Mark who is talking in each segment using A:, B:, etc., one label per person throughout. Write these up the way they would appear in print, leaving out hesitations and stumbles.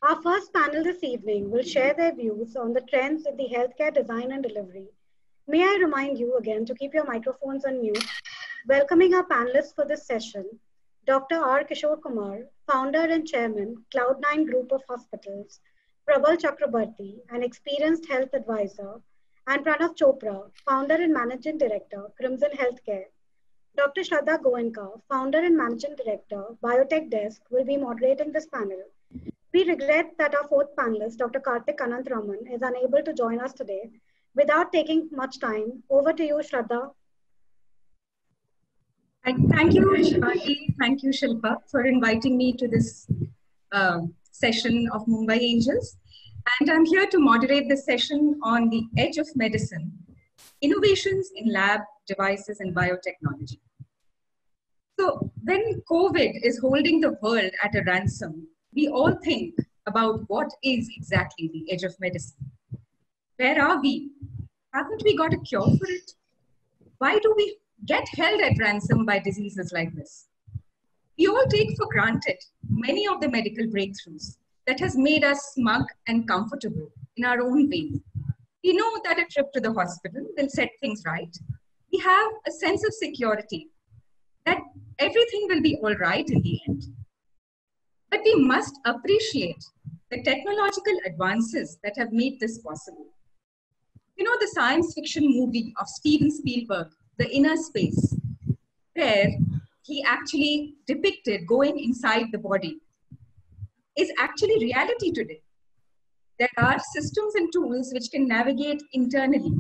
A: Our first panel this evening will share their views on the trends in the healthcare design and delivery. May I remind you again to keep your microphones on mute. Welcoming our panelists for this session, Dr. R. Kishore Kumar, founder and chairman, Cloud9 Group of Hospitals, Prabal Chakrabarti, an experienced health advisor, and Pranav Chopra, founder and managing director, Crimson Healthcare. Dr. Shraddha Goenka, founder and managing director, Biotech Desk, will be moderating this panel. We regret that our fourth panelist, Dr. Karthik Anantharaman, is unable to join us today. Without taking much time, over to you, Shraddha.
B: Thank you, Shivani. Thank you, Shilpa, for inviting me to this session of Mumbai Angels. And I'm here to moderate this session on the edge of medicine, innovations in lab, devices, and biotechnology. So when COVID is holding the world at a ransom, we all think about what is exactly the edge of medicine. Where are we? Haven't we got a cure for it? Why do we get held at ransom by diseases like this? We all take for granted many of the medical breakthroughs that has made us smug and comfortable in our own way. We know that a trip to the hospital will set things right. We have a sense of security that everything will be all right in the end. But we must appreciate the technological advances that have made this possible. You know, the science fiction movie of Steven Spielberg, The Inner Space, where he actually depicted going inside the body, is actually reality today. There are systems and tools which can navigate internally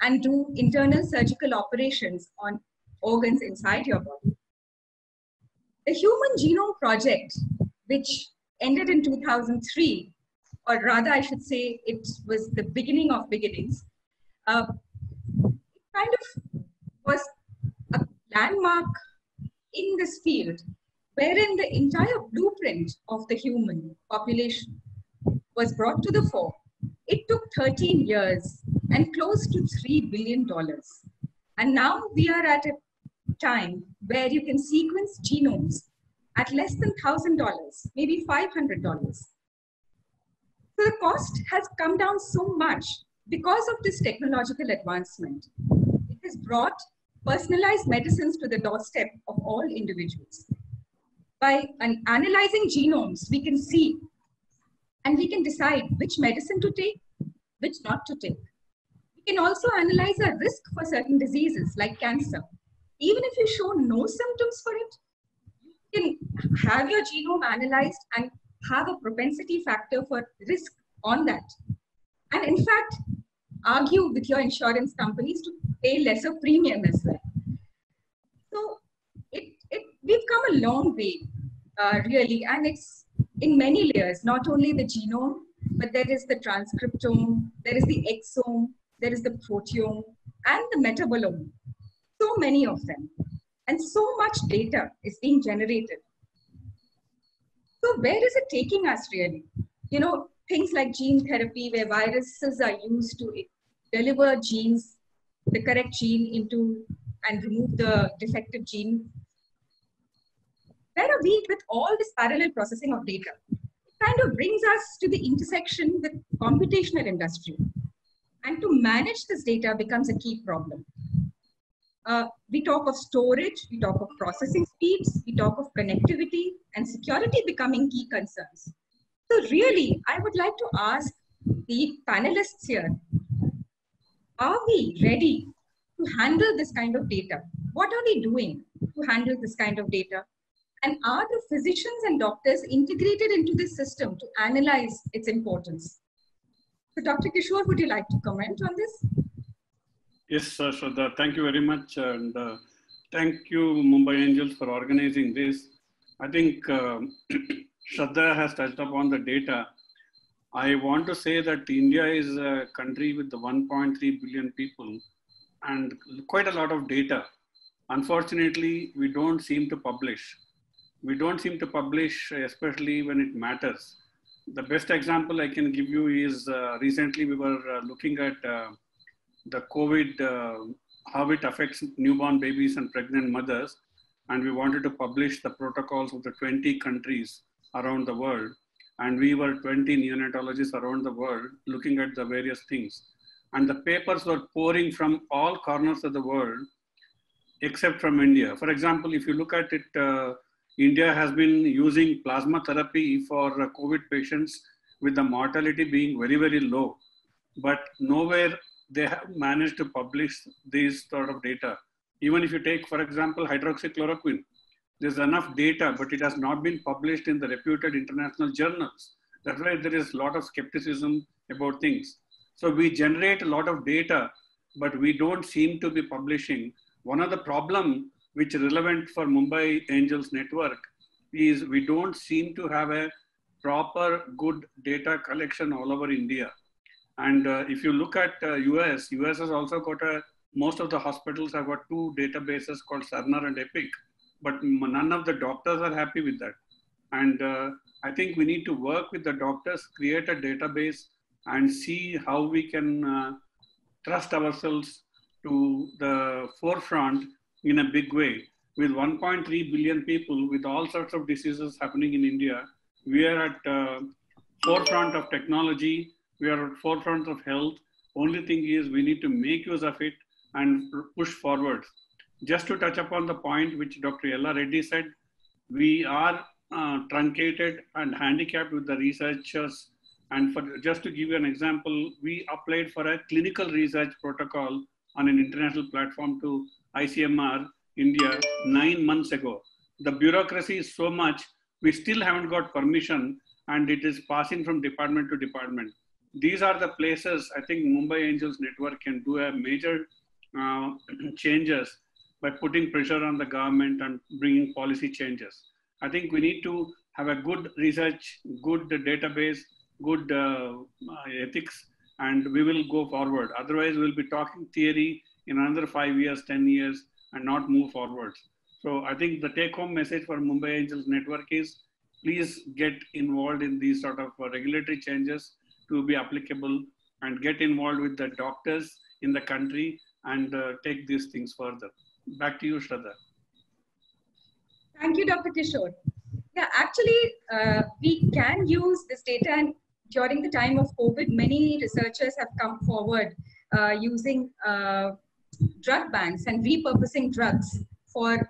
B: and do internal surgical operations on organs inside your body. The Human Genome Project, which ended in 2003, or rather I should say it was the beginning of beginnings, it kind of was a landmark in this field wherein the entire blueprint of the human population was brought to the fore. It took 13 years and close to $3 billion. And now we are at a time where you can sequence genomes at less than $1,000, maybe $500. So the cost has come down so much because of this technological advancement. It has brought personalized medicines to the doorstep of all individuals. By analyzing genomes, we can see and we can decide which medicine to take, which not to take. We can also analyze a risk for certain diseases like cancer. Even if you show no symptoms for it, you can have your genome analyzed and have a propensity factor for risk on that. And in fact, argue with your insurance companies to pay lesser premium as well. So we've come a long way, really, and it's in many layers, not only the genome, but there is the transcriptome, there is the exome, there is the proteome, and the metabolome. So many of them. And so much data is being generated. So where is it taking us really? You know, things like gene therapy, where viruses are used to deliver genes, the correct gene into and remove the defective gene. Where are we with all this parallel processing of data? It kind of brings us to the intersection with computational industry. And to manage this data becomes a key problem. We talk of storage, we talk of processing speeds, we talk of connectivity and security becoming key concerns. So really, I would like to ask the panelists here, are we ready to handle this kind of data? What are we doing to handle this kind of data? And are the physicians and doctors integrated into this system to analyze its importance? So Dr. Kishore, would you like to comment on this?
C: Yes, Shraddha, thank you very much. And thank you, Mumbai Angels, for organizing this. I think Shraddha has touched upon the data. I want to say that India is a country with 1.3 billion people and quite a lot of data. Unfortunately, we don't seem to publish. We don't seem to publish, especially when it matters. The best example I can give you is recently we were looking at the COVID, how it affects newborn babies and pregnant mothers. And we wanted to publish the protocols of the 20 countries around the world. and we were 20 neonatologists around the world looking at the various things. And the papers were pouring from all corners of the world, except from India. For example, if you look at it, India has been using plasma therapy for COVID patients with the mortality being very, very low. But nowhere they have managed to publish these sort of data. Even if you take, for example, hydroxychloroquine, there's enough data, but it has not been published in the reputed international journals. That's why there is a lot of skepticism about things. So we generate a lot of data, but we don't seem to be publishing. One of the problems which is relevant for Mumbai Angels Network is we don't seem to have a proper good data collection all over India. And if you look at US has also got most of the hospitals have got two databases called Cerner and Epic, but none of the doctors are happy with that. And I think we need to work with the doctors, create a database and see how we can trust ourselves to the forefront in a big way. With 1.3 billion people with all sorts of diseases happening in India, we are at forefront of technology. We are at forefront of health. Only thing is we need to make use of it and push forward. Just to touch upon the point which Dr. Yella Reddy said, we are truncated and handicapped with the researchers. And just to give you an example, we applied for a clinical research protocol on an international platform to ICMR India 9 months ago. The bureaucracy is so much, we still haven't got permission and it is passing from department to department. These are the places I think Mumbai Angels Network can do a major changes by putting pressure on the government and bringing policy changes. I think we need to have a good research, good database, good ethics, and we will go forward. Otherwise, we'll be talking theory in another 5 years, 10 years, and not move forward. So I think the take-home message for Mumbai Angels Network is please get involved in these sort of regulatory changes to be applicable and get involved with the doctors in the country and take these things further. Back to you, Shraddha.
B: Thank you, Dr. Kishore. Yeah, actually, we can use this data, and during the time of COVID, many researchers have come forward using drug banks and repurposing drugs for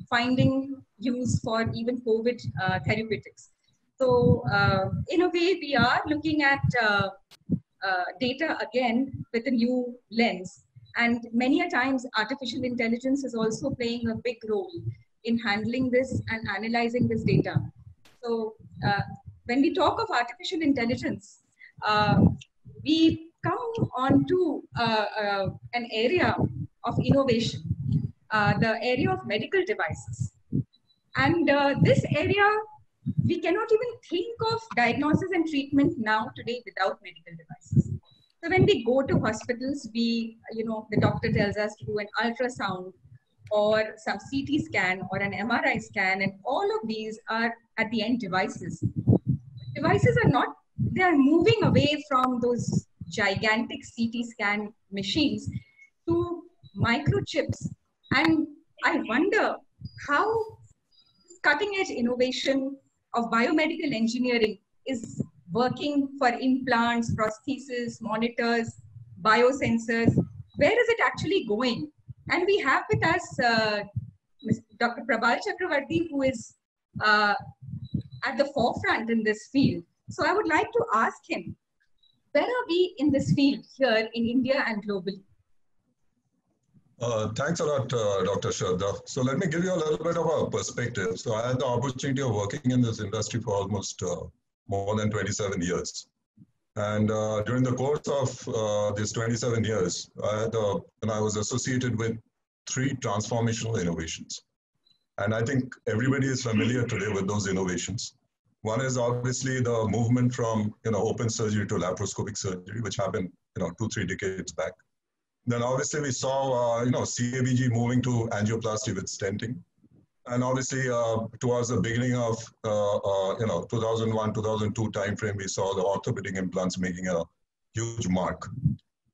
B: finding use for even COVID therapeutics. So in a way, we are looking at data again with a new lens. And many a times, artificial intelligence is also playing a big role in handling this and analyzing this data. So when we talk of artificial intelligence, we come on to an area of innovation, the area of medical devices. And this area, we cannot even think of diagnosis and treatment now today without medical devices. So when we go to hospitals, the doctor tells us to do an ultrasound or some CT scan or an MRI scan, and all of these are at the end devices. Devices are not, they are moving away from those gigantic CT scan machines to microchips. And I wonder how cutting edge innovation of biomedical engineering is working for implants, prostheses, monitors, biosensors. Where is it actually going? And we have with us Dr. Prabal Chakravarti, who is at the forefront in this field. So I would like to ask him, where are we in this field here in India and globally?
D: Thanks a lot, Dr. Shraddha. So let me give you a little bit of a perspective. So I had the opportunity of working in this industry for almost more than 27 years. And during the course of these 27 years, I was associated with 3 transformational innovations. And I think everybody is familiar today with those innovations. One is obviously the movement from open surgery to laparoscopic surgery, which happened 2-3 decades back. Then obviously we saw CABG moving to angioplasty with stenting. And obviously towards the beginning of 2001, 2002 timeframe, we saw the orthopedic implants making a huge mark.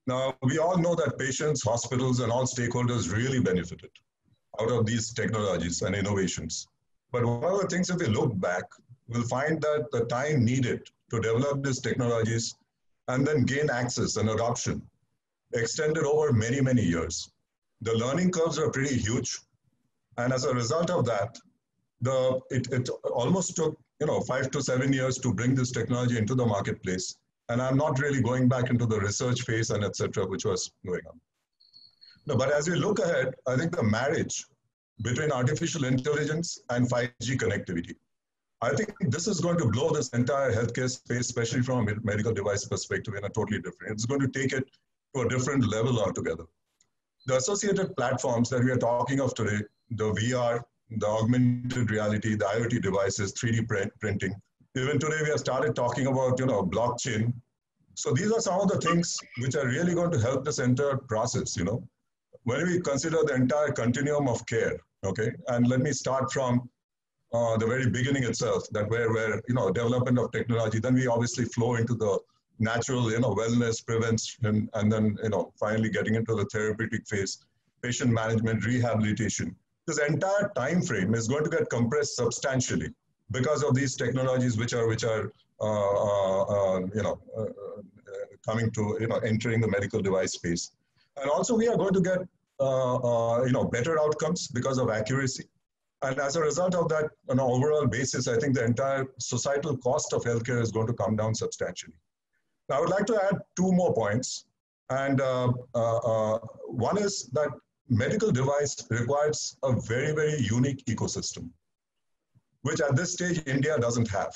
D: Now, we all know that patients, hospitals, and all stakeholders really benefited out of these technologies and innovations. But one of the things, if we look back, will find that the time needed to develop these technologies and then gain access and adoption extended over many, many years. The learning curves are pretty huge. And as a result of that, it almost took 5 to 7 years to bring this technology into the marketplace. And I'm not really going back into the research phase and etc., which was going on. No, but as we look ahead, I think the marriage between artificial intelligence and 5G connectivity, I think this is going to blow this entire healthcare space, especially from a medical device perspective, in a totally different. It's going to take it to a different level altogether. The associated platforms that we are talking of today, the VR, the augmented reality, the IoT devices, 3D printing. Even today, we have started talking about, blockchain. So these are some of the things which are really going to help this entire process, When we consider the entire continuum of care, okay? And let me start from the very beginning itself, that where development of technology, then we obviously flow into the natural, wellness, prevention, and then, finally getting into the therapeutic phase, patient management, rehabilitation. This entire time frame is going to get compressed substantially because of these technologies which are coming to, entering the medical device space. And also we are going to get, better outcomes because of accuracy. And as a result of that, on an overall basis, I think the entire societal cost of healthcare is going to come down substantially. Now, I would like to add 2 more points. And one is that medical device requires a very, very unique ecosystem, which at this stage, India doesn't have.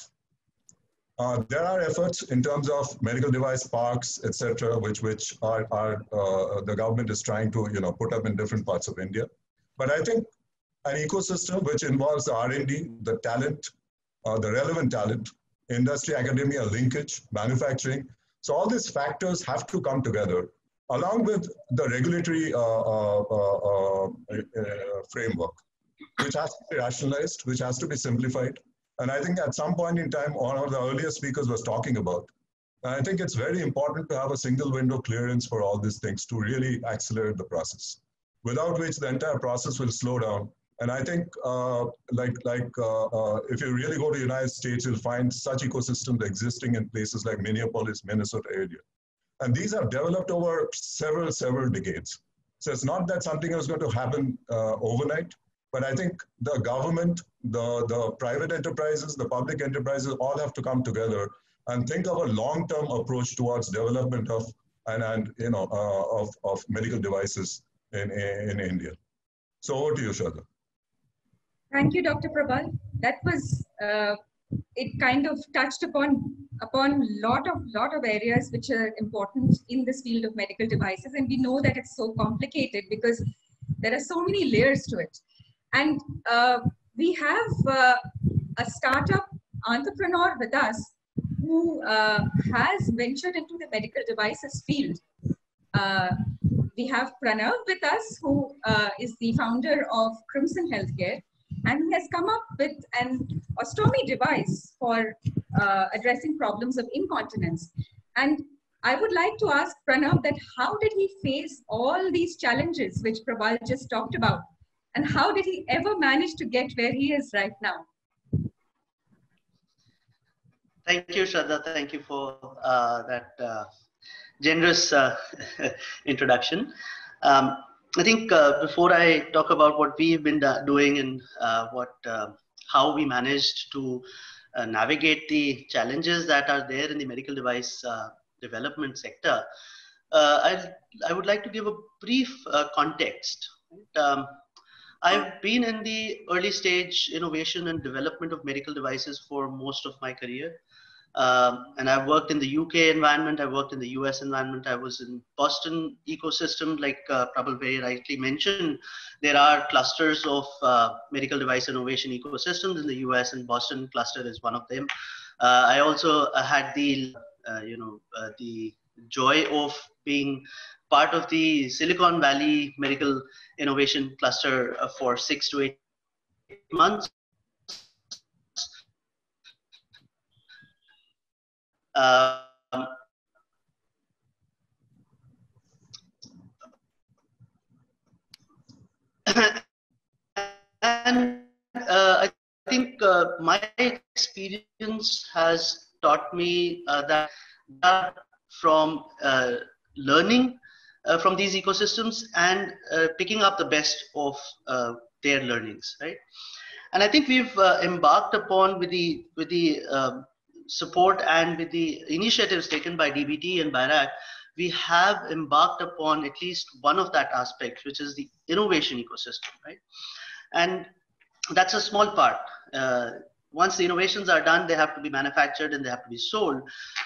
D: There are efforts in terms of medical device parks, etc., which are the government is trying to put up in different parts of India. But I think an ecosystem which involves the R&D, the talent, the relevant talent, industry, academia, linkage, manufacturing. So all these factors have to come together along with the regulatory framework, which has to be rationalized, which has to be simplified. And I think at some point in time, one of the earlier speakers was talking about, I think it's very important to have a single window clearance for all these things to really accelerate the process, without which the entire process will slow down. And I think if you really go to the United States, you'll find such ecosystems existing in places like Minneapolis, Minnesota area. And these have developed over several decades. So it's not that something is going to happen overnight, but I think the government, the private enterprises, the public enterprises all have to come together and think of a long-term approach towards development of medical devices in India. So over to you, Shraddha.
B: Thank you, Dr. Prabal. That was, it kind of touched upon lot of areas which are important in this field of medical devices. And we know that it's so complicated because there are so many layers to it. And we have a startup entrepreneur with us who has ventured into the medical devices field. We have Pranav with us, who is the founder of Crimson Healthcare, and he has come up with an ostomy device for addressing problems of incontinence. And I would like to ask Pranav that how did he face all these challenges which Prabal just talked about? And how did he ever manage to get where he is right now?
E: Thank you, Shraddha. Thank you for that generous introduction. I think before I talk about what we've been doing and how we managed to navigate the challenges that are there in the medical device development sector, I would like to give a brief context. I've been in the early stage innovation and development of medical devices for most of my career. And I've worked in the UK environment, I've worked in the US environment, I was in Boston ecosystem, like Prabal very rightly mentioned. There are clusters of medical device innovation ecosystems in the US, and Boston cluster is one of them. I also had the joy of being part of the Silicon Valley medical innovation cluster for 6 to 8 months. And I think my experience has taught me that from learning from these ecosystems and picking up the best of their learnings, right? And I think we've embarked upon with the support and with the initiatives taken by DBT and BIRAC, we have embarked upon at least one of that aspect, which is the innovation ecosystem, right? And that's a small part. Once the innovations are done, they have to be manufactured and they have to be sold.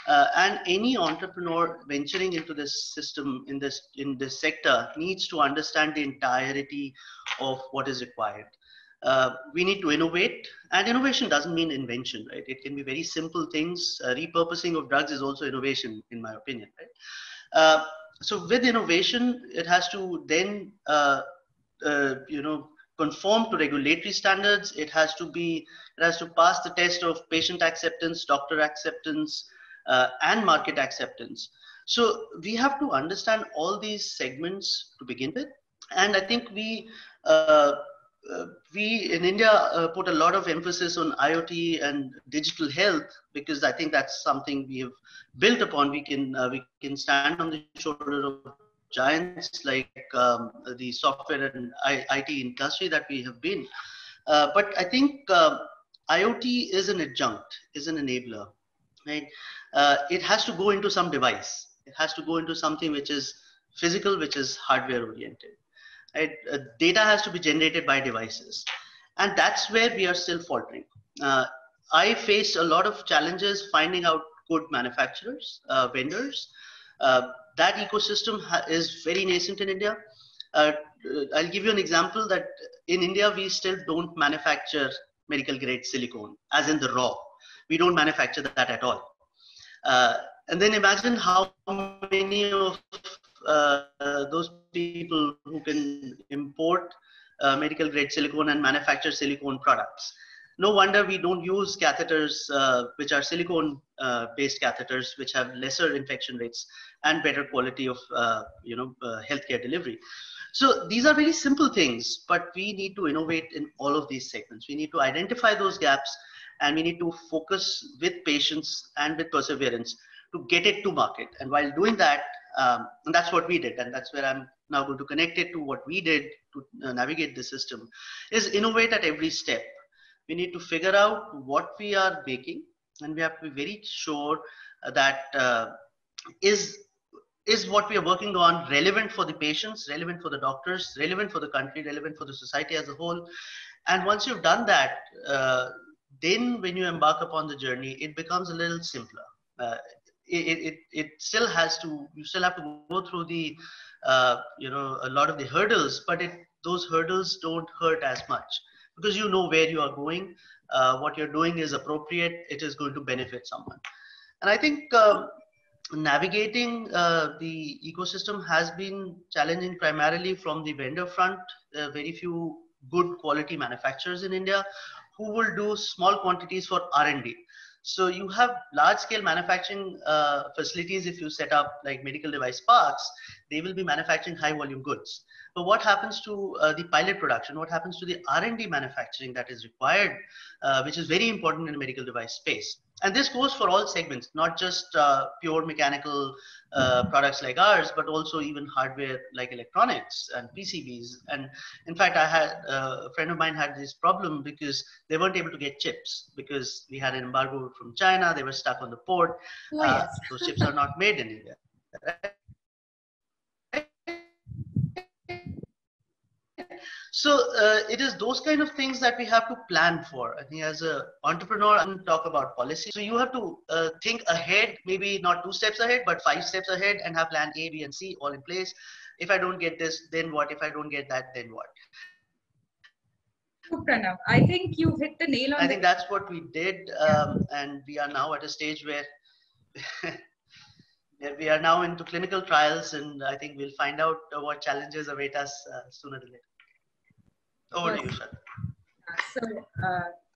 E: And any entrepreneur venturing into this system, in this sector, needs to understand the entirety of what is required. We need to innovate, and innovation doesn't mean invention, right? It can be very simple things. Repurposing of drugs is also innovation, in my opinion, right? So with innovation, it has to then, conform to regulatory standards. It has to pass the test of patient acceptance, doctor acceptance, and market acceptance. So we have to understand all these segments to begin with. And I think we in India put a lot of emphasis on IoT and digital health, because I think that's something we have built upon. We can stand on the shoulder of giants like the software and IT industry that we have been. But I think IoT is an adjunct, is an enabler, right? It has to go into some device. It has to go into something which is physical, which is hardware oriented. Right? Data has to be generated by devices. And that's where we are still faltering. I faced a lot of challenges finding out good manufacturers, vendors. That ecosystem is very nascent in India. I'll give you an example that in India, we still don't manufacture medical grade silicone, as in the raw. We don't manufacture that at all. And then imagine how many of those people who can import medical grade silicone and manufacture silicone products. No wonder we don't use catheters which are silicone based catheters, which have lesser infection rates and better quality of healthcare delivery. So these are very simple things, but we need to innovate in all of these segments. We need to identify those gaps, and we need to focus with patience and with perseverance to get it to market. And while doing that, and that's what we did, and that's where I'm now going to connect it to what we did to navigate the system, is innovate at every step. We need to figure out what we are making, and we have to be very sure that is what we are working on relevant for the patients, relevant for the doctors, relevant for the country, relevant for the society as a whole. And once you've done that, then when you embark upon the journey, it becomes a little simpler. It still has to, you still have to go through the, a lot of the hurdles, but those hurdles don't hurt as much, because you know where you are going, what you're doing is appropriate, it is going to benefit someone. And I think navigating the ecosystem has been challenging primarily from the vendor front. Very few good quality manufacturers in India who will do small quantities for R&D. So you have large scale manufacturing facilities. If you set up like medical device parks, they will be manufacturing high volume goods. But what happens to the pilot production? What happens to the R&D manufacturing that is required, which is very important in the medical device space? And this goes for all segments, not just pure mechanical products like ours, but also even hardware like electronics and PCBs. And in fact, I had a friend of mine had this problem because they weren't able to get chips because we had an embargo from China. They were stuck on the port.
B: Oh, yes.
E: Those chips are not made in India. Right? So it is those kind of things that we have to plan for. I think as an entrepreneur, I can talk about policy. So you have to think ahead, maybe not 2 steps ahead, but 5 steps ahead, and have plan A, B, and C all in place. If I don't get this, then what? If I don't get that, then what?
B: Pranav, I think you hit the nail on.
E: I think that's what we did, and we are now at a stage where we are now into clinical trials, and I think we'll find out what challenges await us sooner or later. Over to you, Shraddha.
B: So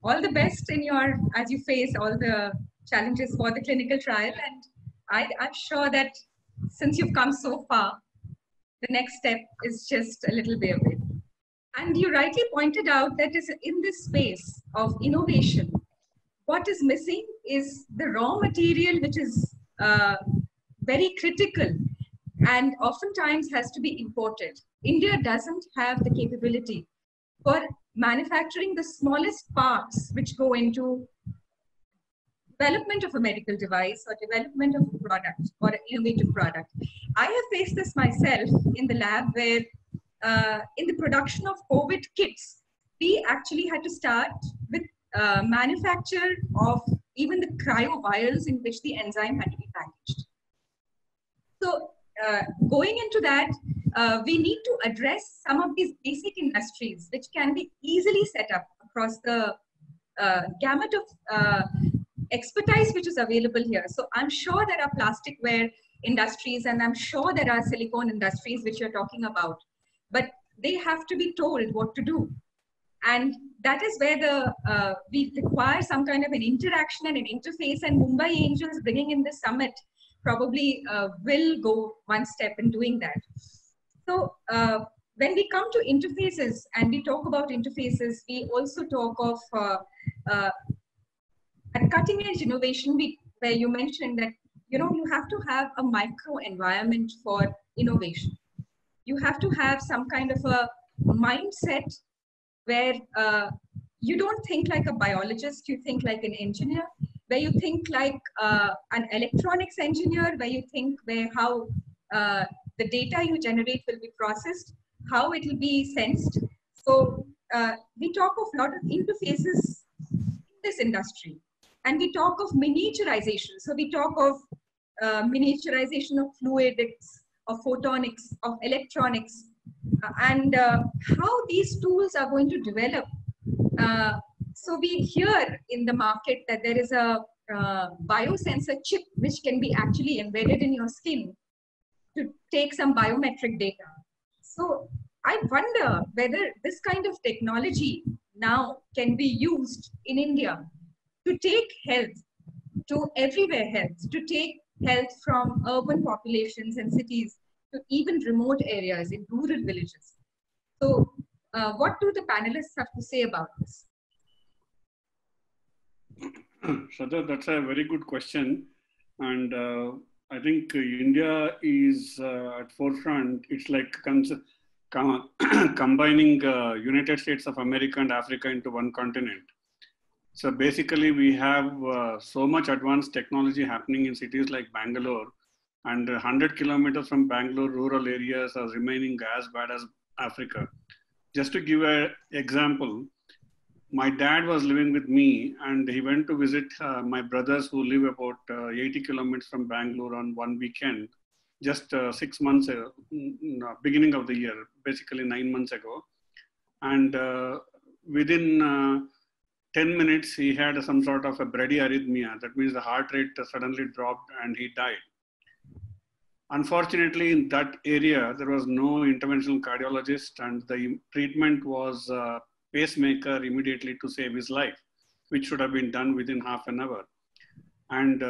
B: all the best in your, as you face all the challenges for the clinical trial. And I'm sure that since you've come so far, the next step is just a little bit away. And you rightly pointed out that is in this space of innovation, what is missing is the raw material, which is very critical and oftentimes has to be imported. India doesn't have the capability for manufacturing the smallest parts which go into development of a medical device or development of a product or an innovative product. I have faced this myself in the lab where in the production of COVID kits, we actually had to start with manufacture of even the cryo vials in which the enzyme had to be packaged. So going into that, we need to address some of these basic industries which can be easily set up across the gamut of expertise which is available here. So I'm sure there are plasticware industries and I'm sure there are silicone industries which you're talking about, but they have to be told what to do. And that is where we require some kind of an interaction and an interface, and Mumbai Angels bringing in this summit probably will go one step in doing that. So when we come to interfaces and we talk about interfaces, we also talk of a cutting edge innovation where you mentioned that, you know, you have to have a micro environment for innovation. You have to have some kind of a mindset where you don't think like a biologist, you think like an engineer, where you think like an electronics engineer, where you think how the data you generate will be processed, how it will be sensed. So we talk of a lot of interfaces in this industry. And we talk of miniaturization. So we talk of miniaturization of fluidics, of photonics, of electronics, and how these tools are going to develop. So we hear in the market that there is a biosensor chip which can be actually embedded in your skin to take some biometric data. So I wonder whether this kind of technology now can be used in India to take health to everywhere health, to take health from urban populations and cities to even remote areas in rural villages. So what do the panelists have to say about this?
C: Shraddha, that's a very good question. And I think India is at forefront. It's like combining United States of America and Africa into one continent. So basically we have so much advanced technology happening in cities like Bangalore, and 100 kilometers from Bangalore, rural areas are remaining as bad as Africa. Just to give an example, my dad was living with me and he went to visit my brothers who live about 80 kilometers from Bangalore on one weekend, just 6 months, beginning of the year, basically 9 months ago. And within 10 minutes, he had some sort of a bradyarrhythmia. That means the heart rate suddenly dropped and he died. Unfortunately, in that area, there was no interventional cardiologist and the treatment was pacemaker immediately to save his life, which should have been done within half an hour. And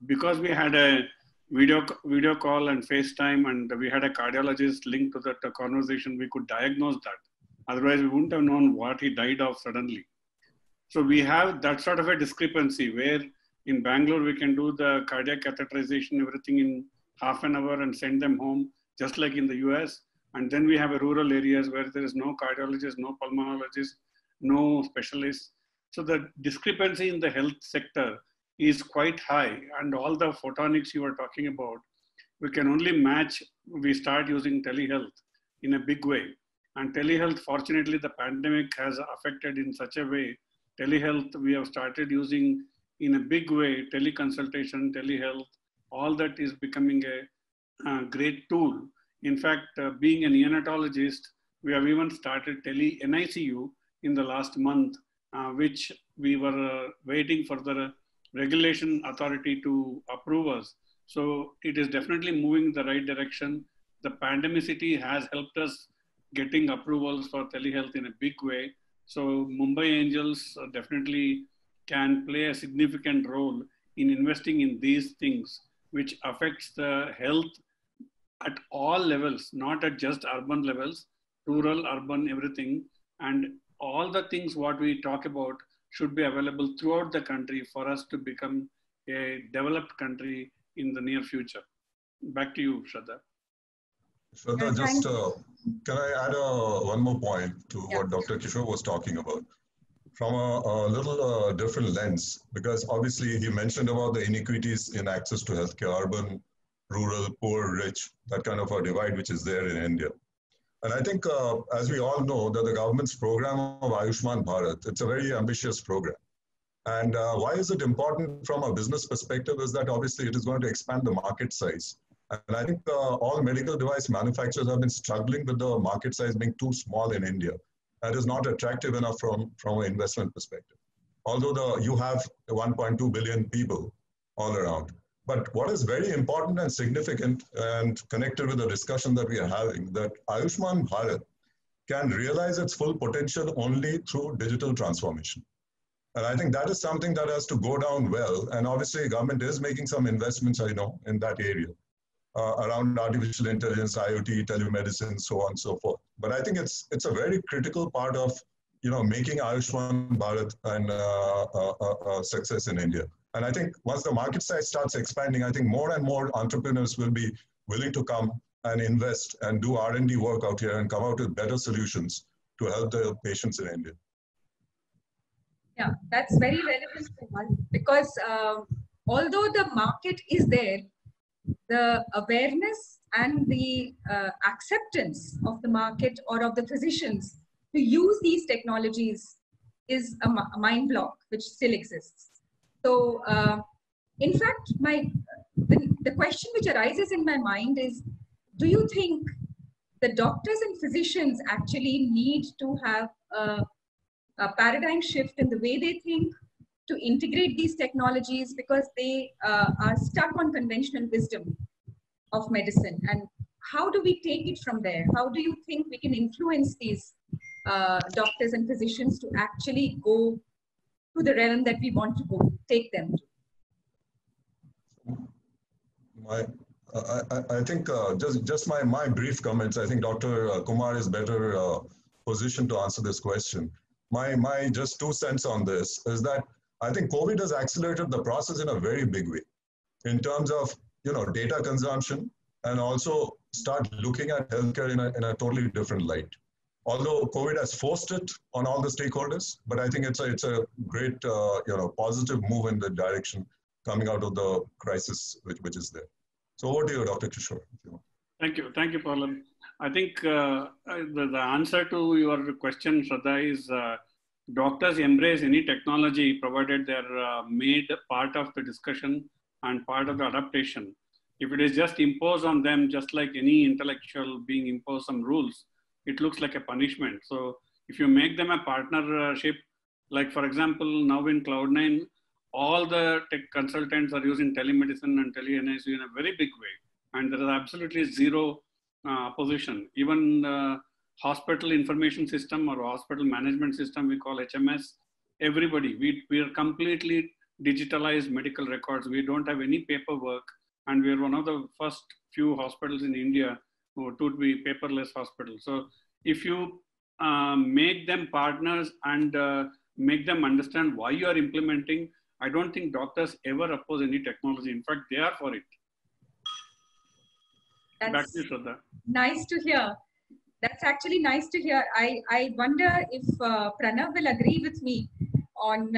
C: because we had a video call and FaceTime and we had a cardiologist linked to that conversation, we could diagnose that. Otherwise, we wouldn't have known what he died of suddenly. So we have that sort of a discrepancy where in Bangalore, we can do the cardiac catheterization, everything in half an hour and send them home, just like in the US. And then we have a rural areas where there is no cardiologist, no pulmonologist, no specialists. So the discrepancy in the health sector is quite high. And all the photonics you were talking about, we can only match, we start using telehealth in a big way. And telehealth, fortunately, the pandemic has affected in such a way. Telehealth, we have started using in a big way, teleconsultation, telehealth, all that is becoming a great tool. In fact, being a neonatologist, we have even started tele-NICU in the last month, which we were waiting for the regulation authority to approve us. So it is definitely moving in the right direction. The pandemicity has helped us getting approvals for telehealth in a big way. So Mumbai Angels definitely can play a significant role in investing in these things, which affects the health at all levels, not at just urban levels, rural, urban, everything. And all the things what we talk about should be available throughout the country for us to become a developed country in the near future. Back to you, Shraddha.
D: Shraddha, just can I add one more point to what Dr. Kishore was talking about? From a little different lens, because obviously he mentioned about the inequities in access to healthcare, urban, rural, poor, rich, that kind of a divide which is there in India. And I think, as we all know, that the government's program of Ayushman Bharat, it's a very ambitious program. And why is it important from a business perspective is that obviously it is going to expand the market size. And I think all medical device manufacturers have been struggling with the market size being too small in India. That is not attractive enough from an investment perspective. Although you have 1.2 billion people all around. But what is very important and significant and connected with the discussion that we are having, that Ayushman Bharat can realize its full potential only through digital transformation. And I think that is something that has to go down well. And obviously government is making some investments, I know, in that area around artificial intelligence, IoT, telemedicine, so on and so forth. But I think it's a very critical part of, making Ayushman Bharat a success in India. And I think once the market size starts expanding, I think more and more entrepreneurs will be willing to come and invest and do R&D work out here and come out with better solutions to help the patients in India.
B: Yeah, that's very relevant, Kumar, because although the market is there, the awareness and the acceptance of the market or of the physicians to use these technologies is a mind block which still exists. So, in fact, the question which arises in my mind is, do you think the doctors and physicians actually need to have a paradigm shift in the way they think, to integrate these technologies, because they are stuck on conventional wisdom of medicine? And how do we take it from there? How do you think we can influence these doctors and physicians to actually go to the realm that we want to take them to?
D: I think just my brief comments, I think Dr. Kumar is better positioned to answer this question. My just 2 cents on this is that I think COVID has accelerated the process in a very big way in terms of, data consumption, and also start looking at healthcare in a totally different light. Although COVID has forced it on all the stakeholders, but I think it's a great, positive move in the direction coming out of the crisis which is there. So over to you, Dr. Kishore.
C: Thank you, Pawan. I think the answer to your question, Shraddha, is doctors embrace any technology provided they're made part of the discussion and part of the adaptation. If it is just imposed on them, just like any intellectual being imposed some rules, it looks like a punishment. So if you make them a partnership, like for example, now in Cloud9, all the tech consultants are using telemedicine and tele-NICU in a very big way. And there is absolutely zero opposition. Even hospital information system or hospital management system, we call HMS, everybody, we are completely digitalized medical records. We don't have any paperwork. And we are one of the first few hospitals in India to be paperless hospitals. So if you make them partners and make them understand why you are implementing, I don't think doctors ever oppose any technology. In fact, they are for it.
B: That's
C: back to you, Shraddha.
B: Nice to hear. That's actually nice to hear. I wonder if Pranav will agree with me on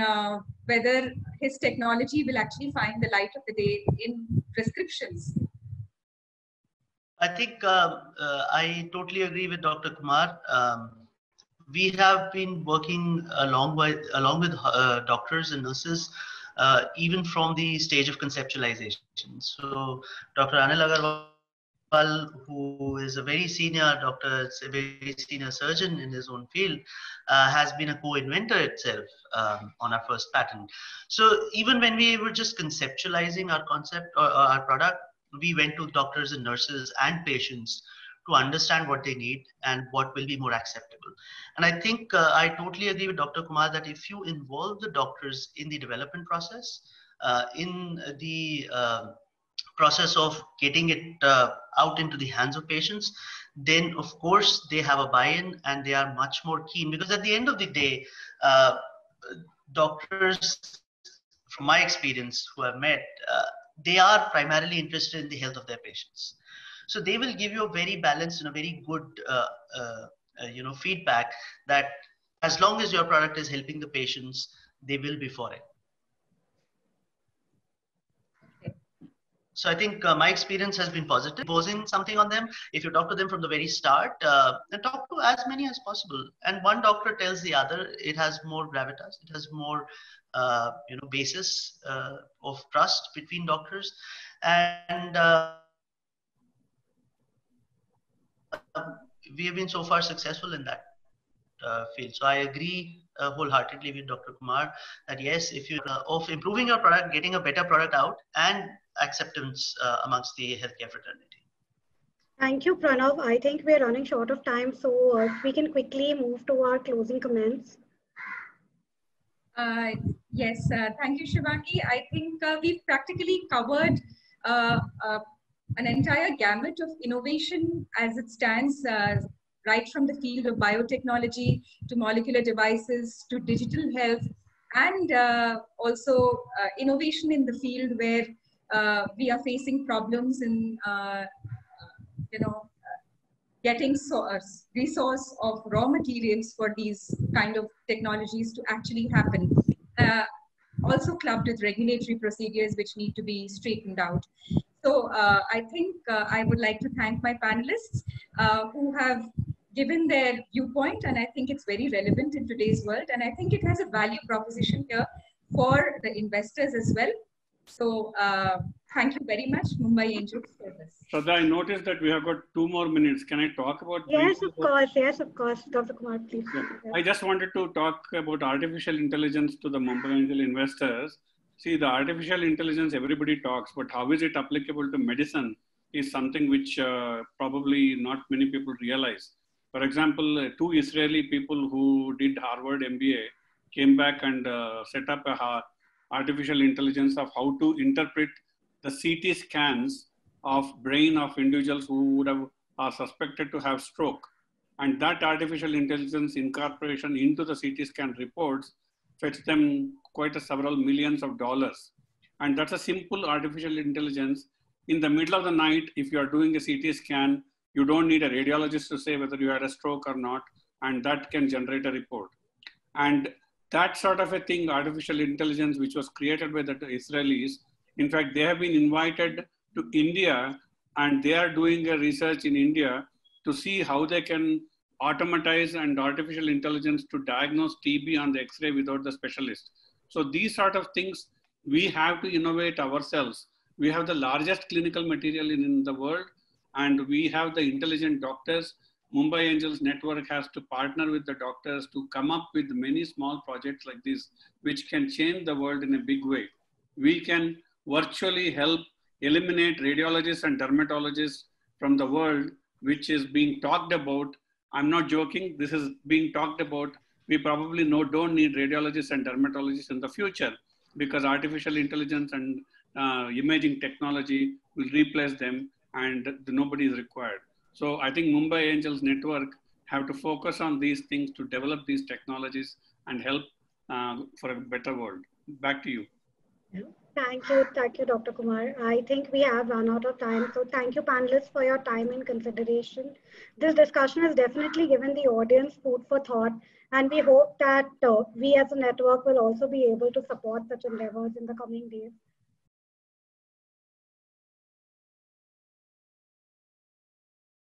B: whether his technology will actually find the light of the day in prescriptions.
E: I think I totally agree with Dr. Kumar. We have been working along with doctors and nurses, even from the stage of conceptualization. So Dr. Anil Agarwal, who is a very senior doctor, a very senior surgeon in his own field, has been a co-inventor itself on our first patent. So even when we were just conceptualizing our concept or our product, we went to doctors and nurses and patients to understand what they need and what will be more acceptable. And I think I totally agree with Dr. Kumar that if you involve the doctors in the development process, in the process of getting it out into the hands of patients, then of course they have a buy-in and they are much more keen, because at the end of the day, doctors, from my experience, who I've met, they are primarily interested in the health of their patients. So they will give you a very balanced and a very good, feedback that as long as your product is helping the patients, they will be for it. So I think my experience has been positive. Imposing something on them, if you talk to them from the very start, and talk to as many as possible. And one doctor tells the other, it has more gravitas, it has more, basis of trust between doctors. And we have been so far successful in that field. So I agree wholeheartedly with Dr. Kumar that yes, if you of improving your product, getting a better product out, and acceptance amongst the healthcare fraternity.
A: Thank you, Pranav. I think we're running short of time, so we can quickly move to our closing comments.
B: Yes, thank you, Shivangi. I think we've practically covered an entire gamut of innovation as it stands, right from the field of biotechnology to molecular devices to digital health, and also innovation in the field where we are facing problems in, getting resource of raw materials for these kind of technologies to actually happen. Also clubbed with regulatory procedures which need to be straightened out. So I think I would like to thank my panelists who have given their viewpoint, and I think it's very relevant in today's world, and I think it has a value proposition here for the investors as well. So thank you very much, Mumbai Angels, for this.
C: Shraddha, I noticed that we have got 2 more minutes. Can I talk about?
A: Yes, of course. Yes, of course. Dr. Kumar, please.
C: Yeah. I just wanted to talk about artificial intelligence to the Mumbai Angel investors. See, the artificial intelligence, everybody talks, but how is it applicable to medicine is something which probably not many people realize. For example, 2 Israeli people who did Harvard MBA came back and set up a artificial intelligence of how to interpret the CT scans of brain of individuals who are suspected to have stroke. And that artificial intelligence incorporation into the CT scan reports fetched them quite several millions of dollars. And that's a simple artificial intelligence. In the middle of the night, if you are doing a CT scan, you don't need a radiologist to say whether you had a stroke or not, and that can generate a report. And that sort of a thing, artificial intelligence, which was created by the Israelis, in fact, they have been invited to India, and they are doing a research in India to see how they can automatize and artificial intelligence to diagnose TB on the X-ray without the specialist. So these sort of things, we have to innovate ourselves. We have the largest clinical material in the world, and we have the intelligent doctors. Mumbai Angels Network has to partner with the doctors to come up with many small projects like this, which can change the world in a big way. We can virtually help eliminate radiologists and dermatologists from the world, which is being talked about. I'm not joking, this is being talked about. We probably don't need radiologists and dermatologists in the future because artificial intelligence and imaging technology will replace them and nobody is required. So I think Mumbai Angels Network have to focus on these things to develop these technologies and help for a better world. Back to you.
A: Thank you, Dr. Kumar. I think we have run out of time. So thank you, panelists, for your time and consideration. This discussion has definitely given the audience food for thought. And we hope that we as a network will also be able to support such endeavors in the coming days.